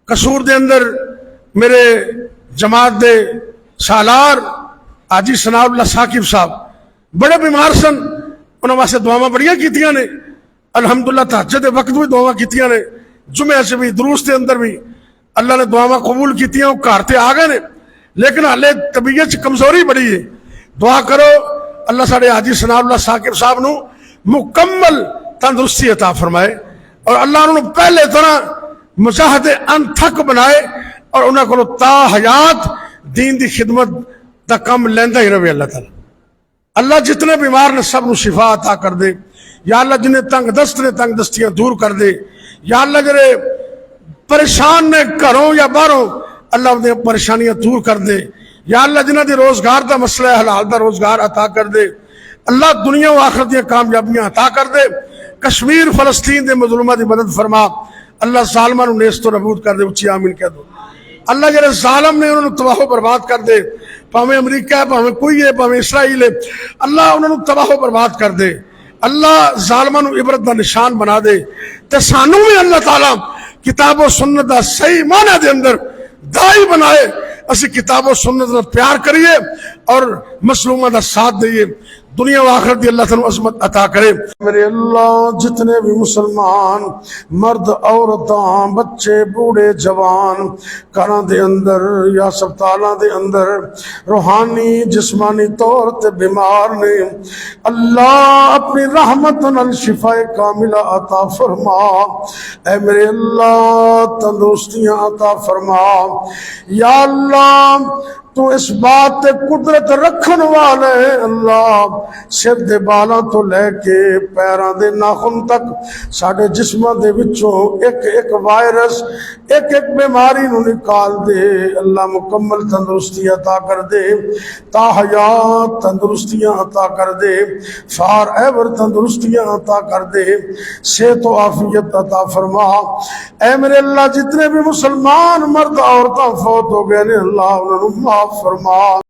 कसूर दे अंदर मेरे जमात दे सालार हाजी सनाउल्लाह साकिब साहब बड़े बीमार सन, उन्होंने वास्ते दुआवां बड़ियां कीतियां ने। अल्हम्दुलिल्लाह तहज्जुद दे वक्त भी दुआवां कीतियां ने, जुमे से भी, दुरूस के अंदर भी अल्लाह ने दुआवां कबूल कीतियां। वो घर ते आ गए ने, लेकिन हाले तबीयत च कमजोरी बड़ी है। दुआ करो अल्लाह साढ़े हाजी सनाउल्लाह साकिब साहब नूं मुकम्मल तंदुरुस्ती अता फरमाए और अल्लाह उन्होंने पहले तरह मुजाहिदे अनथक बनाए और उन्होंने को ता हयात दीन की खिदमत का काम लेंदा ही रहे। अल्लाह ताला अल्लाह जितने बीमार ने सब नूं शिफा अता कर दे। या अल्लाह जिन्हें तंग दस्त ने तंग दस्तियां दूर कर दे। या अल्लाह जरे परेशान ने घरों या बाहरों अल्लाह उन्हें परेशानियां दूर कर दे। या अल्लाह जिन्हां दी रोजगार का मसला है हलाल दा रोजगार अता कर दे। अल्लाह दुनिया व आखिरत दी कामयाबियां अता कर दे। कश्मीर फलस्तीन के मजलूमां दी मदद फरमा। अल्लाह जालिमां नूं नेस्त नबूद कर दे। उच्ची आमीन कह दो। अल्लाह जरे जालिम ने उन्होंने तबाहो बर्बाद कर दे, भावें अमरीका है, भावें कोई है, भावें इसराइल है, अल्लाह उन्होंने तबाहो बर्बाद कर दे। अल्लाह जालिमां नूं इबरत दा निशान बना दे ते सानू भी अल्लाह ताला किताब और सुन्नत दा सही माने दे अंदर दाई बनाए। असी किताब और सुन्नत नाल प्यार करिए और मसलूमां दा साथ दिए। दुनिया व आखिरत दी अल्लाह तआला अज़मत अता करे। मेरे अल्लाह जितने भी मुसलमान मर्द औरतां बच्चे बूढ़े जवान घरां दे अंदर या अस्पतालां दे अंदर रूहानी जिस्मानी तौर ते बीमार ने, अल्लाह अपनी रहमत नाल शिफाए कामिला अता फरमा। ऐ मेरे अल्लाह तंदुरुस्तियां अता फरमा। या अल्लाह तू इस बात ते कुदरत रखन वाले अल्लाह सिर दे बालों तो लैके पैरों दे नाखून तक साडे जिस्मां दे विचों एक एक वायरस एक एक बीमारी नूं निकाल दे। अल्लाह मुकम्मल तंदुरुस्ती अता कर दे, ताहयात तंदुरुस्तियां अता कर दे, फार एवर तंदुरुस्तियां अता कर दे, सेहत व आफियत अता फरमा। ऐ मेरे अल्लाह जितने भी मुसलमान मर्द औरतां फौत हो गए ने अल्लाह उन्होंने माफ फरमा।